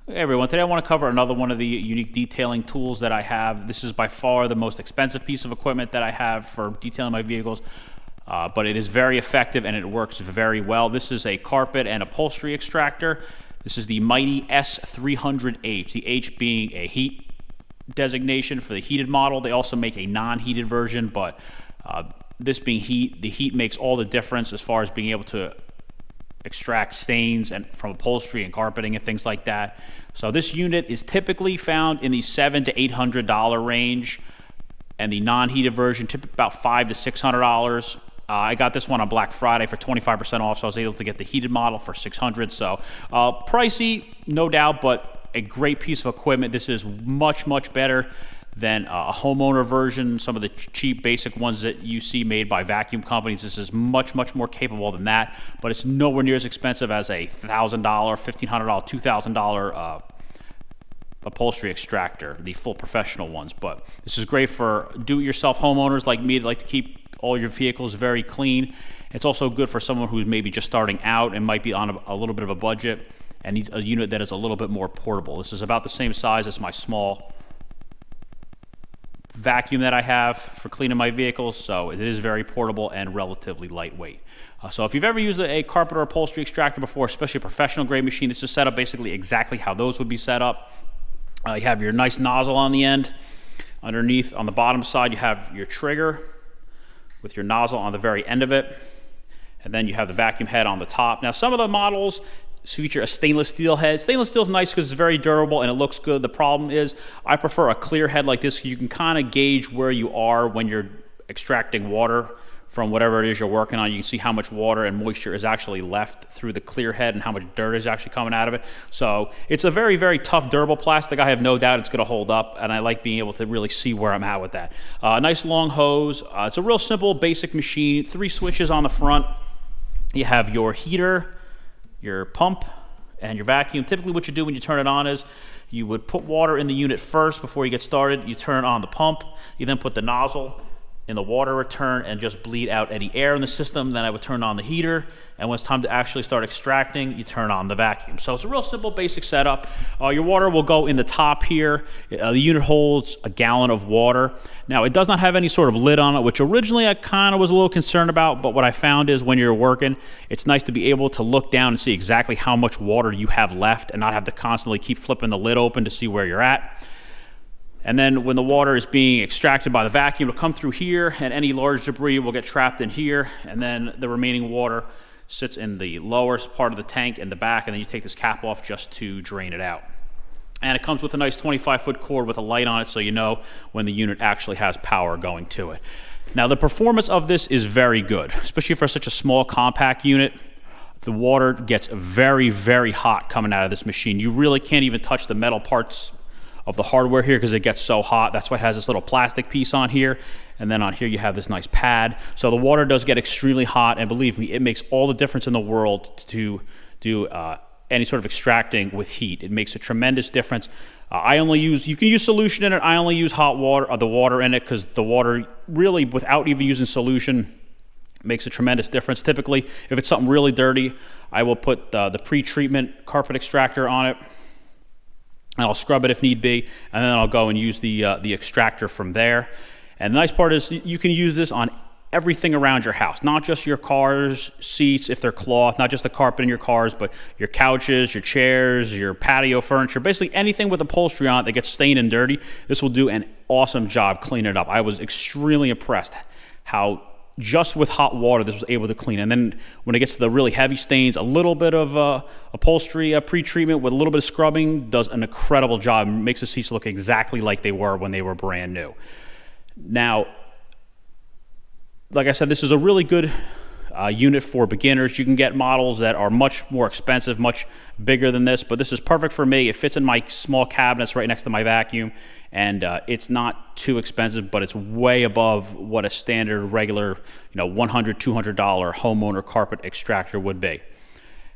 Hey everyone, today I want to cover another one of the unique detailing tools that I have. This is by far the most expensive piece of equipment that I have for detailing my vehicles, but it is very effective and it works very well. This is a carpet and upholstery extractor. This is the Mytee S300H, the H being a heat designation for the heated model. They also make a non-heated version, but this being heat, the heat makes all the difference as far as being able to extract stains and from upholstery and carpeting and things like that. So this unit is typically found in the $700 to $800 range, and the non-heated version typically about $500 to $600. I got this one on Black Friday for 25% off, so I was able to get the heated model for $600. So pricey, no doubt, but a great piece of equipment. This is much better than a homeowner version, some of the cheap basic ones that you see made by vacuum companies. This is much more capable than that, but it's nowhere near as expensive as a $1,000, $1,500, $2,000 upholstery extractor, the full professional ones. But this is great for do-it-yourself homeowners like me that like to keep all your vehicles very clean. It's also good for someone who's maybe just starting out and might be on a little bit of a budget and needs a unit that is a little bit more portable. This is about the same size as my small vacuum that I have for cleaning my vehicles, so it is very portable and relatively lightweight. So if you've ever used a carpet or upholstery extractor before, especially a professional grade machine, this is set up basically exactly how those would be set up. You have your nice nozzle on the end. Underneath, on the bottom side, you have your trigger with your nozzle on the very end of it, and then you have the vacuum head on the top. Now, some of the models feature a stainless steel head. Stainless steel is nice because it's very durable and it looks good. The problem is I prefer a clear head like this because you can kind of gauge where you are when you're extracting water from whatever it is you're working on. You can see how much water and moisture is actually left through the clear head and how much dirt is actually coming out of it. So it's a very tough, durable plastic. I have no doubt it's going to hold up, and I like being able to really see where I'm at with that. Nice long hose. It's a real simple, basic machine. 3 switches on the front. You have your heater, your pump, and your vacuum. Typically what you do when you turn it on is you would put water in the unit first before you get started. You turn on the pump. You then put the nozzle in the water return and just bleed out any air in the system. Then I would turn on the heater, and when it's time to actually start extracting, you turn on the vacuum. So it's a real simple, basic setup. Your water will go in the top here. The unit holds a gallon of water. Now, it does not have any sort of lid on it, which originally I kind of was a little concerned about, but what I found is when you're working, it's nice to be able to look down and see exactly how much water you have left and not have to constantly keep flipping the lid open to see where you're at. And then when the water is being extracted by the vacuum, it'll come through here, and any large debris will get trapped in here, and then the remaining water sits in the lower part of the tank in the back, and then you take this cap off just to drain it out. And it comes with a nice 25-foot cord with a light on it, so you know when the unit actually has power going to it. Now, the performance of this is very good, especially for such a small, compact unit. The water gets very hot coming out of this machine. You really can't even touch the metal parts of the hardware here because it gets so hot. That's why it has this little plastic piece on here, and then on here you have this nice pad. So the water does get extremely hot, and believe me, it makes all the difference in the world to do any sort of extracting with heat. It makes a tremendous difference. You can use solution in it. I only use hot water, or the water in it, because the water really, without even using solution, makes a tremendous difference. Typically, if it's something really dirty, I will put the pre-treatment carpet extractor on it, and I'll scrub it if need be, and then I'll go and use the extractor from there. And the nice part is you can use this on everything around your house, not just your cars, seats, if they're cloth, not just the carpet in your cars, but your couches, your chairs, your patio furniture, basically anything with upholstery on it that gets stained and dirty. This will do an awesome job cleaning it up. I was extremely impressed how just with hot water this was able to clean. And then when it gets to the really heavy stains, a little bit of upholstery pre-treatment with a little bit of scrubbing does an incredible job. It makes the seats look exactly like they were when they were brand new. Now, like I said, this is a really good unit for beginners. You can get models that are much more expensive, much bigger than this, but this is perfect for me. It fits in my small cabinets right next to my vacuum, and it's not too expensive, but it's way above what a standard, regular, $100, $200 homeowner carpet extractor would be.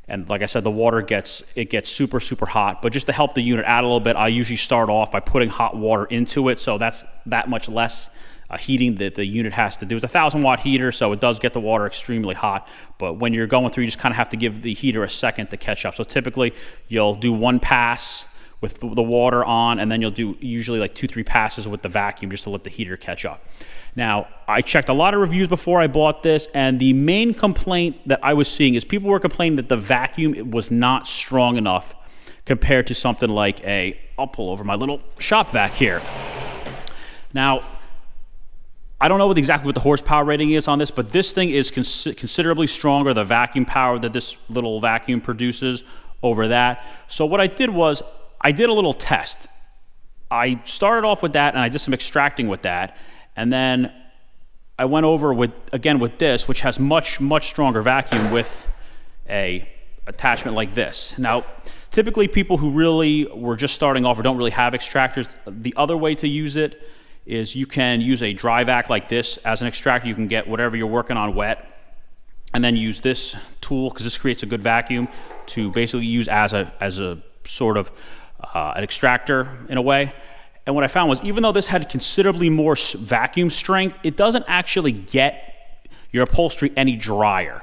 And like I said, the water gets super hot, but just to help the unit out a little bit, I usually start off by putting hot water into it, so that's that much less heating that the unit has to do. It's a 1,000-watt heater, so it does get the water extremely hot, but when you're going through, you just kind of have to give the heater a second to catch up. So typically, you'll do one pass with the water on, and then you'll do usually like 2-3 passes with the vacuum just to let the heater catch up. Now, I checked a lot of reviews before I bought this, and the main complaint that I was seeing is people were complaining that the vacuum was not strong enough compared to something like I'll pull over my little shop vac here. Now, I don't know exactly what the horsepower rating is on this, but this thing is considerably stronger, the vacuum power that this little vacuum produces over that. So what I did was, I did a little test. I started off with that, and I did some extracting with that, and then I went over with this, which has much stronger vacuum with a attachment like this. Now, typically people who really were just starting off or don't really have extractors, the other way to use it is you can use a dry vac like this as an extractor. You can get whatever you're working on wet, and then use this tool, because this creates a good vacuum, to basically use as a sort of an extractor in a way. And what I found was, even though this had considerably more vacuum strength, it doesn't actually get your upholstery any drier.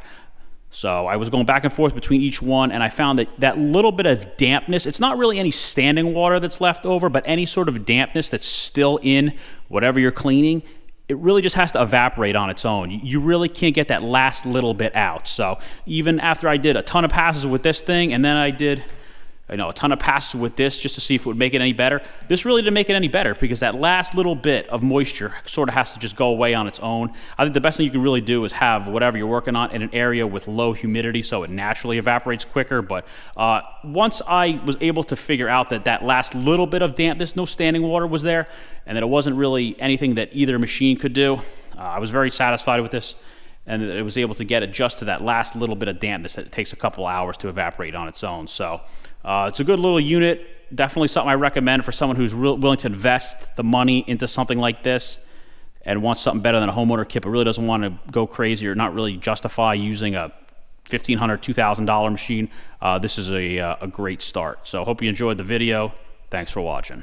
So I was going back and forth between each one, and I found that that little bit of dampness, it's not really any standing water that's left over, but any sort of dampness that's still in whatever you're cleaning, it really just has to evaporate on its own. You really can't get that last little bit out. So even after I did a ton of passes with this thing, and then I did a ton of passes with this just to see if it would make it any better, this really didn't make it any better, because that last little bit of moisture sort of has to just go away on its own. I think the best thing you can really do is have whatever you're working on in an area with low humidity, so it naturally evaporates quicker. But once I was able to figure out that that last little bit of dampness, no standing water was there, and that it wasn't really anything that either machine could do, I was very satisfied with this, and it was able to get it just to that last little bit of dampness that it takes a couple hours to evaporate on its own. So it's a good little unit. Definitely something I recommend for someone who's willing to invest the money into something like this and wants something better than a homeowner kit, but really doesn't want to go crazy or not really justify using a $1,500, $2,000 machine. This is a great start. So hope you enjoyed the video. Thanks for watching.